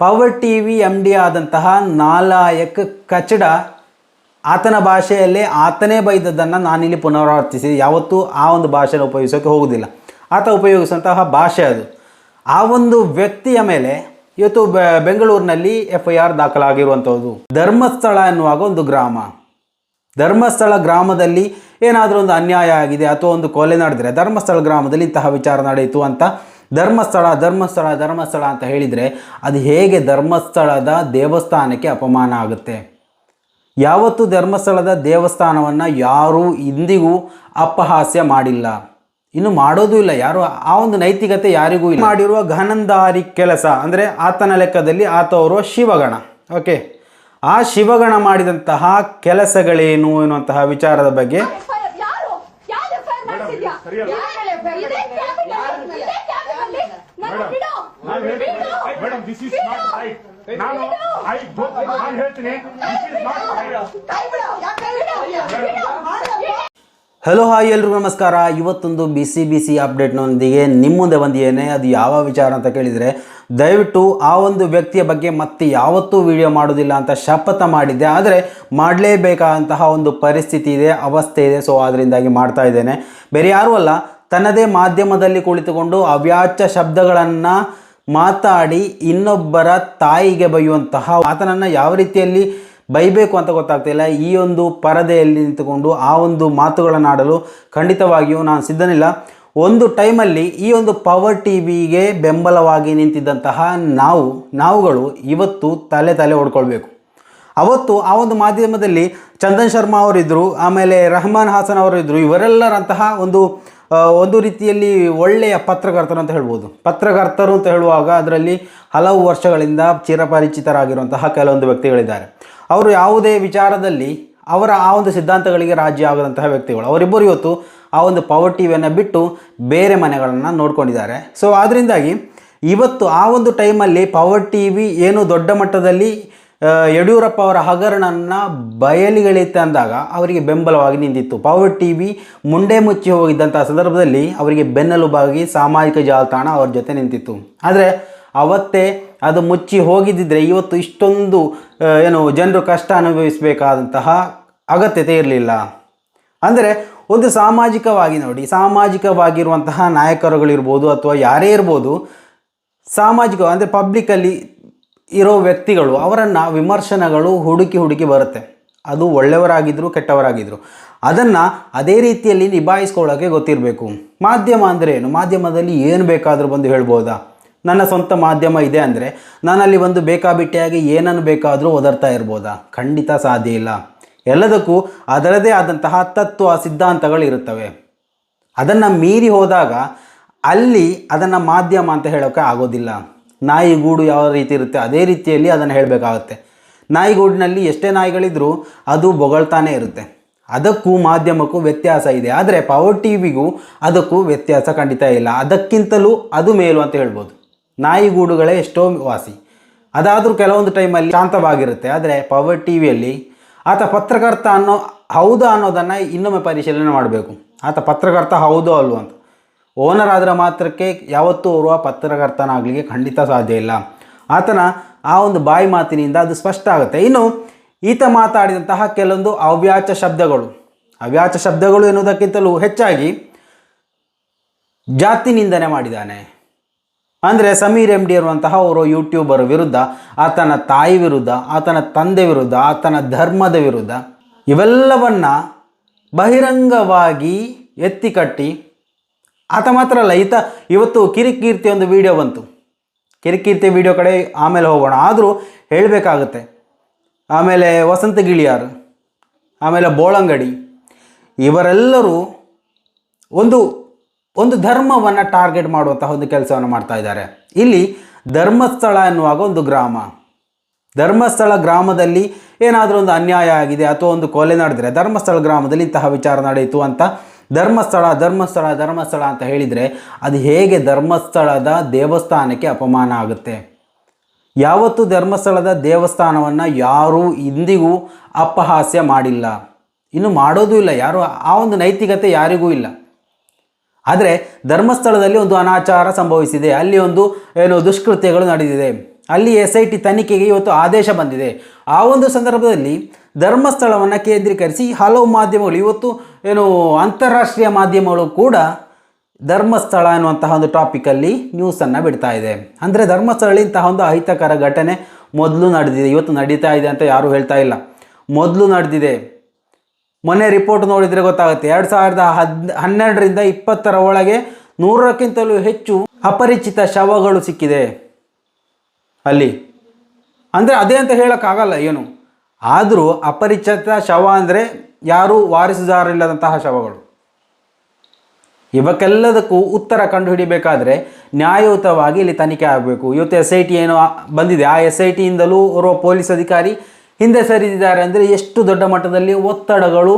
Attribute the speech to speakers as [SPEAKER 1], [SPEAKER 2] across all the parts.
[SPEAKER 1] Power TV MD ಆದಂತಹ ನಾಲಾಯಕ್ ಕಚಡ ಆತನ ಭಾಷೆಯಲ್ಲೇ ಆತನೇ ಬೈದದ್ದನ್ನು ನಾನಿಲ್ಲಿ ಪುನರಾವರ್ತಿಸಿ ಯಾವತ್ತೂ ಆ ಒಂದು ಭಾಷೆನ ಉಪಯೋಗಿಸೋಕ್ಕೆ ಹೋಗುವುದಿಲ್ಲ. ಆತ ಉಪಯೋಗಿಸುವಂತಹ ಭಾಷೆ ಅದು. ಆ ಒಂದು ವ್ಯಕ್ತಿಯ ಮೇಲೆ ಇವತ್ತು ಬೆಂಗಳೂರಿನಲ್ಲಿ FIR ದಾಖಲಾಗಿರುವಂಥದ್ದು. ಧರ್ಮಸ್ಥಳ ಎನ್ನುವಾಗ ಒಂದು ಗ್ರಾಮ. ಧರ್ಮಸ್ಥಳ ಗ್ರಾಮದಲ್ಲಿ ಏನಾದರೂ ಒಂದು ಅನ್ಯಾಯ ಆಗಿದೆ ಅಥವಾ ಒಂದು ಕೊಲೆ ನಡೆದರೆ ಧರ್ಮಸ್ಥಳ ಗ್ರಾಮದಲ್ಲಿ ಇಂತಹ ವಿಚಾರ ನಡೆಯಿತು ಅಂತ ಧರ್ಮಸ್ಥಳ ಧರ್ಮಸ್ಥಳ ಧರ್ಮಸ್ಥಳ ಅಂತ ಹೇಳಿದರೆ ಅದು ಹೇಗೆ ಧರ್ಮಸ್ಥಳದ ದೇವಸ್ಥಾನಕ್ಕೆ ಅಪಮಾನ ಆಗುತ್ತೆ? ಯಾವತ್ತೂ ಧರ್ಮಸ್ಥಳದ ದೇವಸ್ಥಾನವನ್ನು ಯಾರೂ ಇಂದಿಗೂ ಅಪಹಾಸ್ಯ ಮಾಡಿಲ್ಲ, ಇನ್ನು ಮಾಡೋದೂ ಇಲ್ಲ. ಯಾರು ಆ ಒಂದು ನೈತಿಕತೆ ಯಾರಿಗೂ ಇಲ್ಲ. ಮಾಡಿರುವ ಘನಂದಾರಿ ಕೆಲಸ ಅಂದರೆ ಆತನ ಲೆಕ್ಕದಲ್ಲಿ ಆತವರು ಶಿವಗಣ. ಓಕೆ, ಆ ಶಿವಗಣ ಮಾಡಿದಂತಹ ಕೆಲಸಗಳೇನು ಎನ್ನುವಂತಹ ವಿಚಾರದ ಬಗ್ಗೆ ಹಲೋ ಹಾಯ್ ಎಲ್ರಿಗೂ ನಮಸ್ಕಾರ. ಇವತ್ತೊಂದು ಬಿಸಿ ಅಪ್ಡೇಟ್ನೊಂದಿಗೆ ನಿಮ್ಮ ಮುಂದೆ ಬಂದಿದ್ದೇನೆ. ಅದು ಯಾವ ವಿಚಾರ ಅಂತ ಕೇಳಿದರೆ, ದಯವಿಟ್ಟು ಆ ಒಂದು ವ್ಯಕ್ತಿಯ ಬಗ್ಗೆ ಮತ್ತೆ ಯಾವತ್ತೂ ವಿಡಿಯೋ ಮಾಡೋದಿಲ್ಲ ಅಂತ ಶಪಥ ಮಾಡಿದ್ದೆ. ಆದರೆ ಮಾಡಲೇಬೇಕಾದಂತಹ ಒಂದು ಪರಿಸ್ಥಿತಿ ಇದೆ, ಅವಸ್ಥೆ ಇದೆ. ಸೊ ಅದರಿಂದಾಗಿ ಮಾಡ್ತಾ ಇದ್ದೇನೆ. ಬೇರೆ ಯಾರೂ ಅಲ್ಲ, ತನ್ನದೇ ಮಾಧ್ಯಮದಲ್ಲಿ ಕುಳಿತುಕೊಂಡು ಅವ್ಯಾಚ್ಯ ಶಬ್ದಗಳನ್ನು ಮಾತಾಡಿ ಇನ್ನೊಬ್ಬರ ತಾಯಿಗೆ ಬೈಯುವಂತಹ ಆತನನ್ನು ಯಾವ ರೀತಿಯಲ್ಲಿ ಬೈಬೇಕು ಅಂತ ಗೊತ್ತಾಗ್ತಿಲ್ಲ. ಈ ಒಂದು ಪರದೆಯಲ್ಲಿ ನಿಂತುಕೊಂಡು ಆ ಒಂದು ಮಾತುಗಳನ್ನು ಆಡಲು ಖಂಡಿತವಾಗಿಯೂ ನಾನು ಸಿದ್ಧನಿಲ್ಲ. ಒಂದು ಟೈಮಲ್ಲಿ ಈ ಒಂದು ಪವರ್ ಟಿವಿಗೆ ಬೆಂಬಲವಾಗಿ ನಿಂತಿದ್ದಂತಹ ನಾವುಗಳು ಇವತ್ತು ತಲೆ ಹೊಡ್ಕೊಳ್ಬೇಕು. ಅವತ್ತು ಆ ಒಂದು ಮಾಧ್ಯಮದಲ್ಲಿ ಚಂದನ್ ಶರ್ಮಾ ಅವರಿದ್ದರು, ಆಮೇಲೆ ರೆಹಮಾನ್ ಹಾಸನ್ ಅವರಿದ್ದರು. ಇವರೆಲ್ಲರಂತಹ ಒಂದು ರೀತಿಯಲ್ಲಿ ಒಳ್ಳೆಯ ಪತ್ರಕರ್ತರು ಅಂತ ಹೇಳ್ಬೋದು. ಪತ್ರಕರ್ತರು ಅಂತ ಹೇಳುವಾಗ ಅದರಲ್ಲಿ ಹಲವು ವರ್ಷಗಳಿಂದ ಚಿರಪರಿಚಿತರಾಗಿರುವಂತಹ ಕೆಲವೊಂದು ವ್ಯಕ್ತಿಗಳಿದ್ದಾರೆ. ಅವರು ಯಾವುದೇ ವಿಚಾರದಲ್ಲಿ ಅವರ ಆ ಒಂದು ಸಿದ್ಧಾಂತಗಳಿಗೆ ರಾಜಿ ಆಗದಂತಹ ವ್ಯಕ್ತಿಗಳು. ಅವರಿಬ್ಬರು ಇವತ್ತು ಆ ಒಂದು ಪವರ್ ಟಿವಿಯನ್ನು ಬಿಟ್ಟು ಬೇರೆ ಮನೆಗಳನ್ನು ನೋಡ್ಕೊಂಡಿದ್ದಾರೆ. ಸೊ ಅದರಿಂದಾಗಿ ಇವತ್ತು ಆ ಒಂದು ಟೈಮಲ್ಲಿ ಪವರ್ ಟಿವಿ ಏನು ದೊಡ್ಡ ಮಟ್ಟದಲ್ಲಿ ಯಡಿಯೂರಪ್ಪ ಅವರ ಹಗರಣವನ್ನು ಬಯಲಿಗೆಳೆಯುತ್ತೆ ಅಂದಾಗ ಅವರಿಗೆ ಬೆಂಬಲವಾಗಿ ನಿಂತಿತ್ತು. ಪವರ್ ಟಿವಿ ಮುಂಡೆ ಮುಚ್ಚಿ ಹೋಗಿದ್ದಂಥ ಸಂದರ್ಭದಲ್ಲಿ ಅವರಿಗೆ ಬೆನ್ನೆಲುಬಾಗಿ ಸಾಮಾಜಿಕ ಜಾಲತಾಣ ಅವ್ರ ಜೊತೆ ನಿಂತಿತ್ತು. ಆದರೆ ಅವತ್ತೇ ಅದು ಮುಚ್ಚಿ ಹೋಗಿದ್ದಿದ್ರೆ ಇವತ್ತು ಇಷ್ಟೊಂದು ಜನರು ಕಷ್ಟ ಅನುಭವಿಸಬೇಕಾದಂತಹ ಅಗತ್ಯತೆ ಇರಲಿಲ್ಲ. ಅಂದರೆ ಒಂದು ಸಾಮಾಜಿಕವಾಗಿ ನೋಡಿ, ಸಾಮಾಜಿಕವಾಗಿರುವಂತಹ ನಾಯಕರುಗಳಿರ್ಬೋದು ಅಥವಾ ಯಾರೇ ಇರ್ಬೋದು, ಸಾಮಾಜಿಕ ಅಂದರೆ ಪಬ್ಲಿಕ್ಕಲ್ಲಿ ಇರೋ ವ್ಯಕ್ತಿಗಳು ಅವರನ್ನು ವಿಮರ್ಶನಗಳು ಹುಡುಕಿ ಬರುತ್ತೆ. ಅದು ಒಳ್ಳೆಯವರಾಗಿದ್ದರು ಕೆಟ್ಟವರಾಗಿದ್ದರು, ಅದನ್ನು ಅದೇ ರೀತಿಯಲ್ಲಿ ನಿಭಾಯಿಸ್ಕೊಳ್ಳೋಕ್ಕೆ ಗೊತ್ತಿರಬೇಕು. ಮಾಧ್ಯಮ ಅಂದರೆ ಏನು? ಮಾಧ್ಯಮದಲ್ಲಿ ಏನು ಬೇಕಾದರೂ ಬಂದು ಹೇಳ್ಬೋದಾ? ನನ್ನ ಸ್ವಂತ ಮಾಧ್ಯಮ ಇದೆ ಅಂದರೆ ನಾನಲ್ಲಿ ಒಂದು ಬೇಕಾಬಿಟ್ಟಿಯಾಗಿ ಏನನ್ನು ಬೇಕಾದರೂ ಒದರ್ತಾ ಇರ್ಬೋದಾ? ಖಂಡಿತ ಸಾಧ್ಯ ಇಲ್ಲ. ಎಲ್ಲದಕ್ಕೂ ಅದರದೇ ಆದಂತಹ ತತ್ವ ಸಿದ್ಧಾಂತಗಳು ಇರುತ್ತವೆ. ಅದನ್ನು ಮೀರಿ ಹೋದಾಗ ಅಲ್ಲಿ ಅದನ್ನು ಮಾಧ್ಯಮ ಅಂತ ಹೇಳೋಕ್ಕೆ ಆಗೋದಿಲ್ಲ. ನಾಯಿಗೂಡು ಯಾವ ರೀತಿ ಇರುತ್ತೆ ಅದೇ ರೀತಿಯಲ್ಲಿ ಅದನ್ನು ಹೇಳಬೇಕಾಗುತ್ತೆ. ನಾಯಿಗೂಡಿನಲ್ಲಿ ಎಷ್ಟೇ ನಾಯಿಗಳಿದ್ರೂ ಅದು ಬೊಗಳ್ತಾನೆ ಇರುತ್ತೆ. ಅದಕ್ಕೂ ಮಾಧ್ಯಮಕ್ಕೂ ವ್ಯತ್ಯಾಸ ಇದೆ. ಆದರೆ ಪವರ್ ಟಿವಿಗೂ ಅದಕ್ಕೂ ವ್ಯತ್ಯಾಸ ಖಂಡಿತ ಇಲ್ಲ. ಅದಕ್ಕಿಂತಲೂ ಅದು ಮೇಲು ಅಂತ ಹೇಳ್ಬೋದು. ನಾಯಿಗೂಡುಗಳೇ ಎಷ್ಟೋ ವಾಸಿ. ಅದಾದರೂ ಕೆಲವೊಂದು ಟೈಮಲ್ಲಿ ಶಾಂತವಾಗಿರುತ್ತೆ. ಆದರೆ ಪವರ್ ಟಿವಿಯಲ್ಲಿ ಆತ ಪತ್ರಕರ್ತ ಹೌದಾ ಅನ್ನೋದನ್ನು ಇನ್ನೊಮ್ಮೆ ಪರಿಶೀಲನೆ ಮಾಡಬೇಕು. ಆತ ಪತ್ರಕರ್ತ ಹೌದೋ ಅಲ್ವೋ ಅಂತ. ಓನರ್ ಆದರೆ ಮಾತ್ರಕ್ಕೆ ಯಾವತ್ತೂ ಓರ್ವ ಪತ್ರಕರ್ತನಾಗಲಿಕ್ಕೆ ಖಂಡಿತ ಸಾಧ್ಯ ಇಲ್ಲ. ಆತನ ಆ ಒಂದು ಬಾಯಿ ಮಾತಿನಿಂದ ಅದು ಸ್ಪಷ್ಟ ಆಗುತ್ತೆ. ಇನ್ನು ಈತ ಮಾತಾಡಿದಂತಹ ಕೆಲವೊಂದು ಅವ್ಯಾಚ್ಯ ಶಬ್ದಗಳು ಎನ್ನುವುದಕ್ಕಿಂತಲೂ ಹೆಚ್ಚಾಗಿ ಜಾತಿ ನಿಂದನೆ ಮಾಡಿದ್ದಾನೆ. ಅಂದರೆ ಸಮೀರ್ MD ಇರುವಂತಹ ಅವರು ಯೂಟ್ಯೂಬರ್ ವಿರುದ್ಧ, ಆತನ ತಾಯಿ ವಿರುದ್ಧ, ಆತನ ತಂದೆ ವಿರುದ್ಧ, ಆತನ ಧರ್ಮದ ವಿರುದ್ಧ ಇವೆಲ್ಲವನ್ನು ಬಹಿರಂಗವಾಗಿ ಎತ್ತಿಕಟ್ಟಿ, ಆತ ಮಾತ್ರ ಅಲ್ಲ, ಇವತ್ತು ಕಿರಿಕೀರ್ತಿ ಒಂದು ವಿಡಿಯೋ ಬಂತು. ಕಿರಿಕೀರ್ತಿ ವಿಡಿಯೋ ಕಡೆ ಆಮೇಲೆ ಹೋಗೋಣ, ಆದರೂ ಹೇಳಬೇಕಾಗುತ್ತೆ. ಆಮೇಲೆ ವಸಂತ ಗಿಳಿಯಾರ್, ಆಮೇಲೆ ಬೋಳಂಗಡಿ, ಇವರೆಲ್ಲರೂ ಒಂದು ಧರ್ಮವನ್ನು ಟಾರ್ಗೆಟ್ ಮಾಡುವಂತಹ ಒಂದು ಕೆಲಸವನ್ನು ಮಾಡ್ತಾ ಇದ್ದಾರೆ. ಇಲ್ಲಿ ಧರ್ಮಸ್ಥಳ ಎನ್ನುವಾಗ ಒಂದು ಗ್ರಾಮ. ಧರ್ಮಸ್ಥಳ ಗ್ರಾಮದಲ್ಲಿ ಏನಾದರೂ ಒಂದು ಅನ್ಯಾಯ ಆಗಿದೆ ಅಥವಾ ಒಂದು ಕೊಲೆ ನಡೆದರೆ ಧರ್ಮಸ್ಥಳ ಗ್ರಾಮದಲ್ಲಿ ಇಂತಹ ವಿಚಾರ ನಡೆಯಿತು ಅಂತ ಧರ್ಮಸ್ಥಳ ಅಂತ ಹೇಳಿದರೆ ಅದು ಹೇಗೆ ಧರ್ಮಸ್ಥಳದ ದೇವಸ್ಥಾನಕ್ಕೆ ಅಪಮಾನ ಆಗುತ್ತೆ? ಯಾವತ್ತೂ ಧರ್ಮಸ್ಥಳದ ದೇವಸ್ಥಾನವನ್ನು ಯಾರೂ ಇಂದಿಗೂ ಅಪಹಾಸ್ಯ ಮಾಡಿಲ್ಲ, ಇನ್ನು ಮಾಡೋದೂ ಇಲ್ಲ. ಯಾರು ಆ ಒಂದು ನೈತಿಕತೆ ಯಾರಿಗೂ ಇಲ್ಲ. ಆದರೆ ಧರ್ಮಸ್ಥಳದಲ್ಲಿ ಒಂದು ಅನಾಚಾರ ಸಂಭವಿಸಿದೆ, ಅಲ್ಲಿ ಒಂದು ದುಷ್ಕೃತ್ಯಗಳು ನಡೆದಿದೆ. ಅಲ್ಲಿ SIT ತನಿಖೆಗೆ ಇವತ್ತು ಆದೇಶ ಬಂದಿದೆ. ಆ ಒಂದು ಸಂದರ್ಭದಲ್ಲಿ ಧರ್ಮಸ್ಥಳವನ್ನು ಕೇಂದ್ರೀಕರಿಸಿ ಹಲವು ಮಾಧ್ಯಮಗಳು ಇವತ್ತು ಅಂತಾರಾಷ್ಟ್ರೀಯ ಮಾಧ್ಯಮಗಳು ಕೂಡ ಧರ್ಮಸ್ಥಳ ಎನ್ನುವಂತಹ ಒಂದು ಟಾಪಿಕಲ್ಲಿ ನ್ಯೂಸನ್ನು ಬಿಡ್ತಾ ಇದೆ. ಅಂದರೆ ಧರ್ಮಸ್ಥಳದಲ್ಲಿ ಇಂತಹ ಒಂದು ಅಹಿತಕರ ಘಟನೆ ಮೊದಲು ನಡೆದಿದೆ, ಇವತ್ತು ನಡೀತಾ ಇದೆ ಅಂತ ಯಾರೂ ಹೇಳ್ತಾ ಇಲ್ಲ, ಮೊದಲು ನಡೆದಿದೆ. ಮೊನ್ನೆ ರಿಪೋರ್ಟ್ ನೋಡಿದರೆ ಗೊತ್ತಾಗುತ್ತೆ, 2012ರಿಂದ 2020 ಒಳಗೆ 100ಕ್ಕಿಂತಲೂ ಹೆಚ್ಚು ಅಪರಿಚಿತ ಶವಗಳು ಸಿಕ್ಕಿದೆ ಅಲ್ಲಿ. ಅಂದರೆ ಅದೇ ಅಂತ ಹೇಳೋಕ್ಕಾಗಲ್ಲ ಏನು, ಆದರೂ ಅಪರಿಚಿತ ಶವ ಅಂದರೆ ಯಾರೂ ವಾರಸುದಾರರಿಲ್ಲದಂತಹ ಶವಗಳು. ಇವಕ್ಕೆಲ್ಲದಕ್ಕೂ ಉತ್ತರ ಕಂಡುಹಿಡಿಬೇಕಾದ್ರೆ ನ್ಯಾಯಯುತವಾಗಿ ಇಲ್ಲಿ ತನಿಖೆ ಆಗಬೇಕು. ಇವತ್ತು SIT ಏನೋ ಬಂದಿದೆ, ಆ SITಯಿಂದಲೂ ಓರ್ವ ಪೊಲೀಸ್ ಅಧಿಕಾರಿ ಹಿಂದೆ ಸರಿದಿದ್ದಾರೆ ಅಂದರೆ ಎಷ್ಟು ದೊಡ್ಡ ಮಟ್ಟದಲ್ಲಿ ಒತ್ತಡಗಳು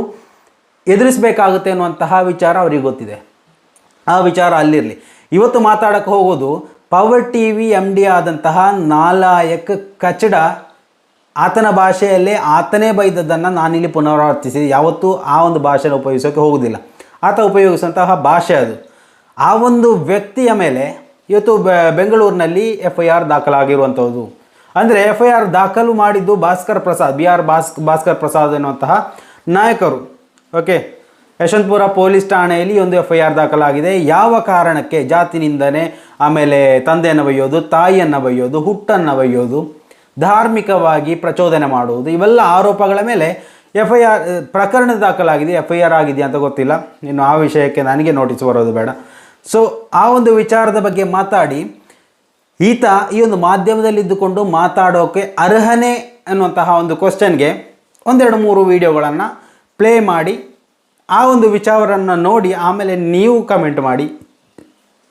[SPEAKER 1] ಎದುರಿಸಬೇಕಾಗುತ್ತೆ ಅನ್ನುವಂತಹ ವಿಚಾರ ಅವರಿಗೆ ಗೊತ್ತಿದೆ. ಆ ವಿಚಾರ ಅಲ್ಲಿರಲಿ. ಇವತ್ತು ಮಾತಾಡೋಕ್ಕೆ ಹೋಗೋದು ಪವರ್ TV MD ಆದಂತಹ ನಾಲಾಯಕ್ ಕಚಡ, ಆತನ ಭಾಷೆಯಲ್ಲೇ ಆತನೇ ಬೈದದ್ದನ್ನು ನಾನಿಲ್ಲಿ ಪುನರಾವರ್ತಿಸಿ ಯಾವತ್ತೂ ಆ ಒಂದು ಭಾಷೆನ ಉಪಯೋಗಿಸೋಕ್ಕೆ ಹೋಗೋದಿಲ್ಲ. ಆತ ಉಪಯೋಗಿಸುವಂತಹ ಭಾಷೆ ಅದು. ಆ ಒಂದು ವ್ಯಕ್ತಿಯ ಮೇಲೆ ಇವತ್ತು ಬೆಂಗಳೂರಿನಲ್ಲಿ FIR ದಾಖಲಾಗಿರುವಂಥದ್ದು. ಅಂದರೆ FIR ದಾಖಲು ಮಾಡಿದ್ದು ಭಾಸ್ಕರ್ ಪ್ರಸಾದ್, BR ಭಾಸ್ಕರ್ ಪ್ರಸಾದ್ ಎನ್ನುವಂತಹ ನಾಯಕರು. ಓಕೆ, ಯಶವಂತಪುರ ಪೊಲೀಸ್ ಠಾಣೆಯಲ್ಲಿ ಒಂದು FIR ದಾಖಲಾಗಿದೆ. ಯಾವ ಕಾರಣಕ್ಕೆ? ಜಾತಿ ನಿಂದನೆ, ಆಮೇಲೆ ತಂದೆಯನ್ನು ಬೈಯೋದು, ತಾಯಿಯನ್ನು ಬೈಯೋದು, ಹುಟ್ಟನ್ನು ಬೈಯೋದು, ಧಾರ್ಮಿಕವಾಗಿ ಪ್ರಚೋದನೆ ಮಾಡುವುದು, ಇವೆಲ್ಲ ಆರೋಪಗಳ ಮೇಲೆ FIR ಪ್ರಕರಣ ದಾಖಲಾಗಿದೆ. FIR ಆಗಿದೆಯಾ ಅಂತ ಗೊತ್ತಿಲ್ಲ, ಇನ್ನು ಆ ವಿಷಯಕ್ಕೆ ನನಗೆ ನೋಟಿಸ್ ಬರೋದು ಬೇಡ. ಸೊ ಆ ಒಂದು ವಿಚಾರದ ಬಗ್ಗೆ ಮಾತಾಡಿ ಈತ ಈ ಒಂದು ಮಾಧ್ಯಮದಲ್ಲಿದ್ದುಕೊಂಡು ಮಾತಾಡೋಕ್ಕೆ ಅರ್ಹನೇ ಅನ್ನುವಂತಹ ಒಂದು ಕ್ವಶನ್ಗೆ 1-2-3 ವಿಡಿಯೋಗಳನ್ನು ಪ್ಲೇ ಮಾಡಿ ಆ ಒಂದು ವಿಚಾರವನ್ನು ನೋಡಿ ಆಮೇಲೆ ನೀವು ಕಮೆಂಟ್ ಮಾಡಿ,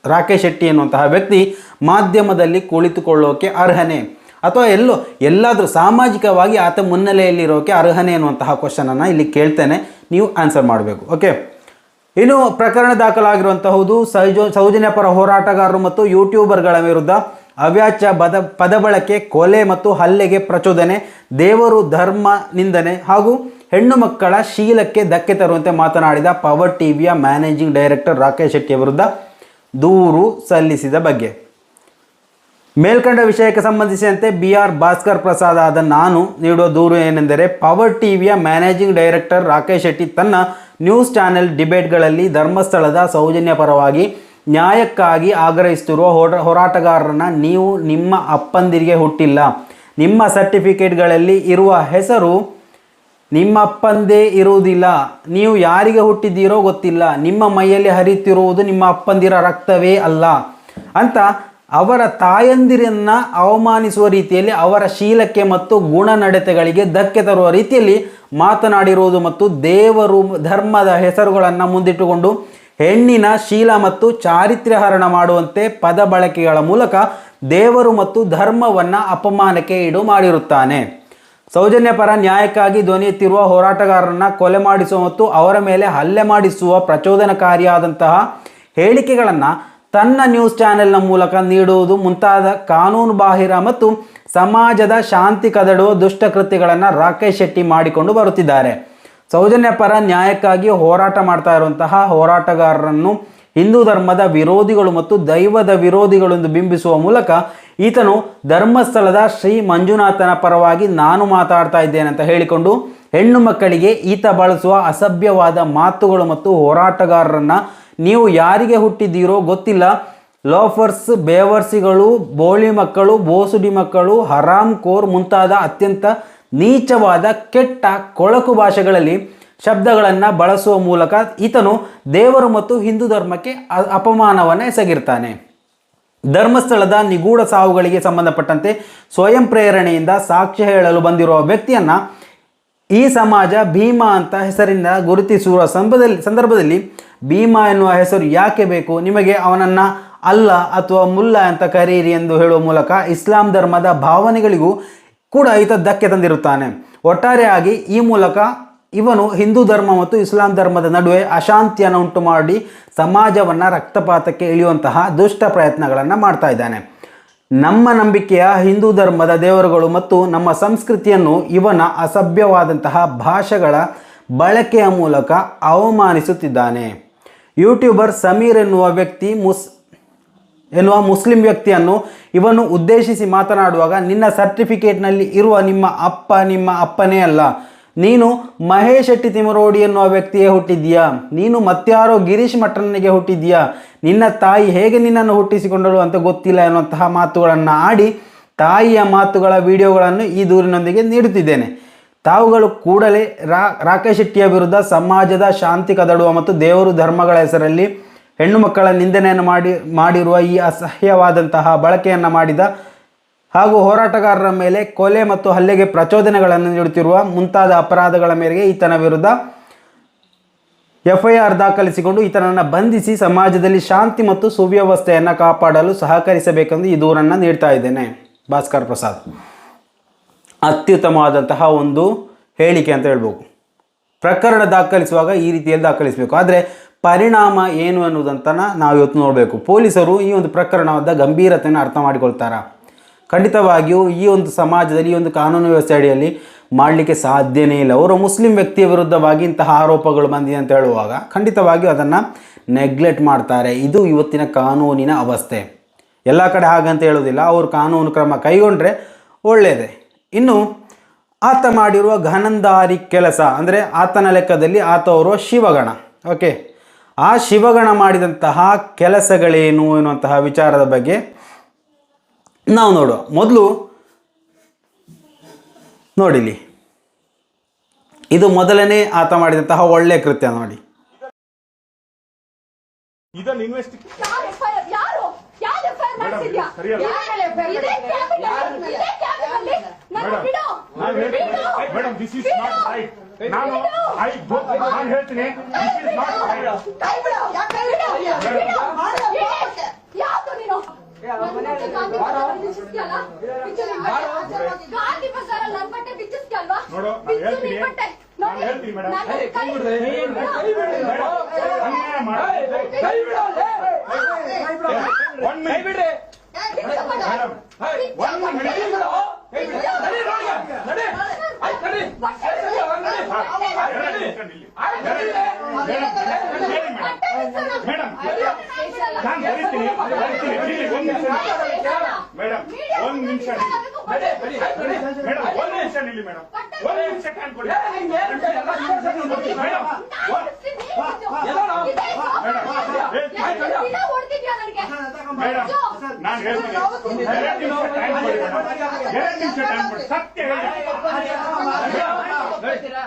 [SPEAKER 1] ರಾಕೇಶ್ ಶೆಟ್ಟಿ ಎನ್ನುವಂತಹ ವ್ಯಕ್ತಿ ಮಾಧ್ಯಮದಲ್ಲಿ ಕುಳಿತುಕೊಳ್ಳೋಕೆ ಅರ್ಹನೇ ಅಥವಾ ಎಲ್ಲಾದರೂ ಸಾಮಾಜಿಕವಾಗಿ ಆತ ಮುನ್ನೆಲೆಯಲ್ಲಿರೋಕೆ ಅರ್ಹನೇ ಅನ್ನುವಂತಹ ಕ್ವಶನನ್ನು ಇಲ್ಲಿ ಕೇಳ್ತೇನೆ, ನೀವು ಆನ್ಸರ್ ಮಾಡಬೇಕು. ಓಕೆ, ಇನ್ನು ಪ್ರಕರಣ ದಾಖಲಾಗಿರುವಂತಹುದು ಸೌಜನ್ಯ ಪರ ಹೋರಾಟಗಾರರು ಮತ್ತು ಯೂಟ್ಯೂಬರ್ಗಳ ವಿರುದ್ಧ ಅವ್ಯಾಚ್ಯ ಪದಬಳಕೆ, ಕೊಲೆ ಮತ್ತು ಹಲ್ಲೆಗೆ ಪ್ರಚೋದನೆ, ದೇವರು ಧರ್ಮ ನಿಂದನೆ ಹಾಗೂ ಹೆಣ್ಣು ಮಕ್ಕಳ ಶೀಲಕ್ಕೆ ಧಕ್ಕೆ ತರುವಂತೆ ಮಾತನಾಡಿದ ಪವರ್ TVಯ ಮ್ಯಾನೇಜಿಂಗ್ ಡೈರೆಕ್ಟರ್ ರಾಕೇಶ್ ಶೆಟ್ಟಿಯ ವಿರುದ್ಧ ದೂರು ಸಲ್ಲಿಸಿದ ಬಗ್ಗೆ. ಮೇಲ್ಕಂಡ ವಿಷಯಕ್ಕೆ ಸಂಬಂಧಿಸಿದಂತೆ BR ಭಾಸ್ಕರ್ ಪ್ರಸಾದ್ ಆದ ನಾನು ನೀಡುವ ದೂರು ಏನೆಂದರೆ, ಪವರ್ TVಯ ಮ್ಯಾನೇಜಿಂಗ್ ಡೈರೆಕ್ಟರ್ ರಾಕೇಶ್ ಶೆಟ್ಟಿ ತನ್ನ ನ್ಯೂಸ್ ಚಾನೆಲ್ ಡಿಬೇಟ್ಗಳಲ್ಲಿ ಧರ್ಮಸ್ಥಳದ ಸೌಜನ್ಯ ಪರವಾಗಿ ನ್ಯಾಯಕ್ಕಾಗಿ ಆಗ್ರಹಿಸುತ್ತಿರುವ ಹೋರಾಟಗಾರರನ್ನು ನೀವು ನಿಮ್ಮ ಅಪ್ಪಂದಿರಿಗೆ ಹುಟ್ಟಿಲ್ಲ, ನಿಮ್ಮ ಸರ್ಟಿಫಿಕೇಟ್ಗಳಲ್ಲಿ ಇರುವ ಹೆಸರು ನಿಮ್ಮ ಅಪ್ಪಂದೇ ಇರುವುದಿಲ್ಲ, ನೀವು ಯಾರಿಗೆ ಹುಟ್ಟಿದ್ದೀರೋ ಗೊತ್ತಿಲ್ಲ, ನಿಮ್ಮ ಮೈಯಲ್ಲಿ ಹರಿಯುತ್ತಿರುವುದು ನಿಮ್ಮ ಅಪ್ಪಂದಿರ ರಕ್ತವೇ ಅಲ್ಲ ಅಂತ ಅವರ ತಾಯಂದಿರನ್ನು ಅವಮಾನಿಸುವ ರೀತಿಯಲ್ಲಿ, ಅವರ ಶೀಲಕ್ಕೆ ಮತ್ತು ಗುಣನಡತೆಗಳಿಗೆ ಧಕ್ಕೆ ತರುವ ರೀತಿಯಲ್ಲಿ ಮಾತನಾಡಿರುವುದು ಮತ್ತು ದೇವರು ಧರ್ಮದ ಹೆಸರುಗಳನ್ನು ಮುಂದಿಟ್ಟುಕೊಂಡು ಹೆಣ್ಣಿನ ಶೀಲ ಮತ್ತು ಚಾರಿತ್ರ್ಯ ಹರಣ ಮಾಡುವಂತೆ ಪದ ಬಳಕೆಗಳ ಮೂಲಕ ದೇವರು ಮತ್ತು ಧರ್ಮವನ್ನು ಅಪಮಾನಕ್ಕೆ ಈಡು ಮಾಡಿರುತ್ತಾನೆ. ಸೌಜನ್ಯ ಪರ ನ್ಯಾಯಕ್ಕಾಗಿ ಧ್ವನಿ ಎತ್ತಿರುವ ಹೋರಾಟಗಾರರನ್ನು ಕೊಲೆ ಮಾಡಿಸುವ ಮತ್ತು ಅವರ ಮೇಲೆ ಹಲ್ಲೆ ಮಾಡಿಸುವ ಪ್ರಚೋದನಕಾರಿಯಾದಂತಹ ಹೇಳಿಕೆಗಳನ್ನು ತನ್ನ ನ್ಯೂಸ್ ಚಾನೆಲ್ನ ಮೂಲಕ ನೀಡುವುದು ಮುಂತಾದ ಕಾನೂನು ಬಾಹಿರ ಮತ್ತು ಸಮಾಜದ ಶಾಂತಿ ಕದಡುವ ದುಷ್ಟಕೃತ್ಯಗಳನ್ನು ರಾಕೇಶ್ ಶೆಟ್ಟಿ ಮಾಡಿಕೊಂಡು ಬರುತ್ತಿದ್ದಾರೆ. ಸೌಜನ್ಯ ಪರ ನ್ಯಾಯಕ್ಕಾಗಿ ಹೋರಾಟ ಮಾಡ್ತಾ ಇರುವಂತಹ ಹೋರಾಟಗಾರರನ್ನು ಹಿಂದೂ ಧರ್ಮದ ವಿರೋಧಿಗಳು ಮತ್ತು ದೈವದ ವಿರೋಧಿಗಳು ಎಂದು ಬಿಂಬಿಸುವ ಮೂಲಕ ಈತನು ಧರ್ಮಸ್ಥಳದ ಶ್ರೀ ಮಂಜುನಾಥನ ಪರವಾಗಿ ನಾನು ಮಾತಾಡ್ತಾ ಇದ್ದೇನೆ ಅಂತ ಹೇಳಿಕೊಂಡು ಹೆಣ್ಣು ಮಕ್ಕಳಿಗೆ ಈತ ಬಳಸುವ ಅಸಭ್ಯವಾದ ಮಾತುಗಳು ಮತ್ತು ಹೋರಾಟಗಾರರನ್ನು ನೀವು ಯಾರಿಗೆ ಹುಟ್ಟಿದ್ದೀರೋ ಗೊತ್ತಿಲ್ಲ, ಲೋಫರ್ಸ್, ಬೇವರ್ಸಿಗಳು, ಬೋಳಿ ಮಕ್ಕಳು, ಬೋಸುಡಿ ಮಕ್ಕಳು, ಹರಾಮ್ ಕೋರ್ ಮುಂತಾದ ಅತ್ಯಂತ ನೀಚವಾದ ಕೆಟ್ಟ ಕೊಳಕು ಭಾಷೆಗಳಲ್ಲಿ ಶಬ್ದಗಳನ್ನು ಬಳಸುವ ಮೂಲಕ ಈತನು ದೇವರು ಮತ್ತು ಹಿಂದೂ ಧರ್ಮಕ್ಕೆ ಅಪಮಾನವನ್ನು ಎಸಗಿರ್ತಾನೆ. ಧರ್ಮಸ್ಥಳದ ನಿಗೂಢ ಸಾವುಗಳಿಗೆ ಸಂಬಂಧಪಟ್ಟಂತೆ ಸ್ವಯಂ ಪ್ರೇರಣೆಯಿಂದ ಸಾಕ್ಷ್ಯ ಹೇಳಲು ಬಂದಿರುವ ವ್ಯಕ್ತಿಯನ್ನು ಈ ಸಮಾಜ ಭೀಮಾ ಅಂತ ಹೆಸರಿಂದ ಗುರುತಿಸುವ ಸಂದರ್ಭದಲ್ಲಿ ಭೀಮಾ ಎನ್ನುವ ಹೆಸರು ಯಾಕೆ ಬೇಕು ನಿಮಗೆ, ಅವನನ್ನು ಅಲ್ಲ ಅಥವಾ ಮುಲ್ಲಾ ಅಂತ ಕರೆಯಿರಿ ಎಂದು ಹೇಳುವ ಮೂಲಕ ಇಸ್ಲಾಂ ಧರ್ಮದ ಭಾವನೆಗಳಿಗೂ ಕೂಡ ಈತ ಧಕ್ಕೆ ತಂದಿರುತ್ತಾನೆ. ಒಟ್ಟಾರೆಯಾಗಿ ಈ ಮೂಲಕ ಇವನು ಹಿಂದೂ ಧರ್ಮ ಮತ್ತು ಇಸ್ಲಾಂ ಧರ್ಮದ ನಡುವೆ ಅಶಾಂತಿಯನ್ನು ಉಂಟು ಮಾಡಿ ಸಮಾಜವನ್ನು ರಕ್ತಪಾತಕ್ಕೆ ಇಳಿಯುವಂತಹ ದುಷ್ಟ ಪ್ರಯತ್ನಗಳನ್ನು ಮಾಡ್ತಾ ಇದ್ದಾನೆ. ನಮ್ಮ ನಂಬಿಕೆಯ ಹಿಂದೂ ಧರ್ಮದ ದೇವರುಗಳು ಮತ್ತು ನಮ್ಮ ಸಂಸ್ಕೃತಿಯನ್ನು ಇವನ ಅಸಭ್ಯವಾದಂತಹ ಭಾಷೆಗಳ ಬಳಕೆಯ ಮೂಲಕ ಅವಮಾನಿಸುತ್ತಿದ್ದಾನೆ. ಯೂಟ್ಯೂಬರ್ ಸಮೀರ್ ಎನ್ನುವ ವ್ಯಕ್ತಿ ಎನ್ನುವ ಮುಸ್ಲಿಂ ವ್ಯಕ್ತಿಯನ್ನು ಇವನು ಉದ್ದೇಶಿಸಿ ಮಾತನಾಡುವಾಗ, ನಿನ್ನ ಸರ್ಟಿಫಿಕೇಟ್ನಲ್ಲಿ ಇರುವ ನಿಮ್ಮ ಅಪ್ಪನೇ ಅಲ್ಲ, ನೀನು ಮಹೇಶ್ ಶೆಟ್ಟಿ ತಿಮರೋಡಿ ಎನ್ನುವ ವ್ಯಕ್ತಿಯೇ ಹುಟ್ಟಿದ್ದೀಯಾ, ನೀನು ಮತ್ಯಾರೋ ಗಿರೀಶ್ ಮಠನಿಗೆ ಹುಟ್ಟಿದ್ದೀಯಾ, ನಿನ್ನ ತಾಯಿ ಹೇಗೆ ನಿನ್ನನ್ನು ಹುಟ್ಟಿಸಿಕೊಂಡಳು ಅಂತ ಗೊತ್ತಿಲ್ಲ ಎನ್ನುವಂತಹ ಮಾತುಗಳನ್ನು ಆಡಿ ತಾಯಿಯ ಮಾತುಗಳ ವಿಡಿಯೋಗಳನ್ನು ಈ ದೂರಿನೊಂದಿಗೆ ನೀಡುತ್ತಿದ್ದೇನೆ. ತಾವುಗಳು ಕೂಡಲೇ ರಾಕೇಶ್ ಶೆಟ್ಟಿಯ ವಿರುದ್ಧ ಸಮಾಜದ ಶಾಂತಿ ಕದಡುವ ಮತ್ತು ದೇವರು ಧರ್ಮಗಳ ಹೆಸರಲ್ಲಿ ಹೆಣ್ಣು ಮಕ್ಕಳ ನಿಂದನೆಯನ್ನು ಮಾಡಿರುವ ಈ ಅಸಹ್ಯವಾದಂತಹ ಬಳಕೆಯನ್ನು ಮಾಡಿದ ಹಾಗೂ ಹೋರಾಟಗಾರರ ಮೇಲೆ ಕೊಲೆ ಮತ್ತು ಹಲ್ಲೆಗೆ ಪ್ರಚೋದನೆಗಳನ್ನು ನೀಡುತ್ತಿರುವ ಮುಂತಾದ ಅಪರಾಧಗಳ ಮೇರೆಗೆ ಈತನ ವಿರುದ್ಧ FIR ದಾಖಲಿಸಿಕೊಂಡು ಈತನನ್ನು ಬಂಧಿಸಿ ಸಮಾಜದಲ್ಲಿ ಶಾಂತಿ ಮತ್ತು ಸುವ್ಯವಸ್ಥೆಯನ್ನು ಕಾಪಾಡಲು ಸಹಕರಿಸಬೇಕೆಂದು ಈ ದೂರನ್ನು ನೀಡ್ತಾ ಇದ್ದೇನೆ. ಭಾಸ್ಕರ್ ಪ್ರಸಾದ್. ಅತ್ಯುತ್ತಮವಾದಂತಹ ಒಂದು ಹೇಳಿಕೆ ಅಂತ ಹೇಳ್ಬೋದು. ಪ್ರಕರಣ ದಾಖಲಿಸುವಾಗ ಈ ರೀತಿಯಲ್ಲಿ ದಾಖಲಿಸಬೇಕು. ಆದರೆ ಪರಿಣಾಮ ಏನು ಅನ್ನೋದಂತ ನಾವು ಇವತ್ತು ನೋಡಬೇಕು. ಪೊಲೀಸರು ಈ ಒಂದು ಪ್ರಕರಣದ ಗಂಭೀರತೆಯನ್ನು ಅರ್ಥ ಮಾಡಿಕೊಳ್ತಾರಾ? ಖಂಡಿತವಾಗಿಯೂ ಈ ಒಂದು ಸಮಾಜದಲ್ಲಿ ಈ ಒಂದು ಕಾನೂನು ವ್ಯವಸ್ಥೆ ಅಡಿಯಲ್ಲಿ ಮಾಡಲಿಕ್ಕೆ ಸಾಧ್ಯನೇ ಇಲ್ಲ. ಅವರು ಮುಸ್ಲಿಂ ವ್ಯಕ್ತಿಯ ವಿರುದ್ಧವಾಗಿ ಇಂತಹ ಆರೋಪಗಳು ಬಂದಿದೆ ಅಂತ ಹೇಳುವಾಗ ಖಂಡಿತವಾಗಿಯೂ ಅದನ್ನು ನೆಗ್ಲೆಕ್ಟ್ ಮಾಡ್ತಾರೆ. ಇದು ಇವತ್ತಿನ ಕಾನೂನಿನ ಅವಸ್ಥೆ. ಎಲ್ಲ ಕಡೆ ಹಾಗಂತ ಹೇಳೋದಿಲ್ಲ. ಅವರು ಕಾನೂನು ಕ್ರಮ ಕೈಗೊಂಡ್ರೆ ಒಳ್ಳೆಯದೇ. ಇನ್ನು ಆತ ಮಾಡಿರುವ ಘನಂದಾರಿ ಕೆಲಸ ಅಂದರೆ ಆತನ ಲೆಕ್ಕದಲ್ಲಿ ಆತ ಅವರು ಶಿವಗಣ. ಓಕೆ, ಆ ಶಿವಗಣ ಮಾಡಿದಂತಹ ಕೆಲಸಗಳೇನು ಎನ್ನುವಂತಹ ವಿಚಾರದ ಬಗ್ಗೆ ನಾವು ನೋಡುವ. ಮೊದಲು ನೋಡಿಲಿ, ಇದು ಮೊದಲನೇ ಆತ ಮಾಡಿದಂತಹ ಒಳ್ಳೆಯ ಕೃತ್ಯ ನೋಡಿ.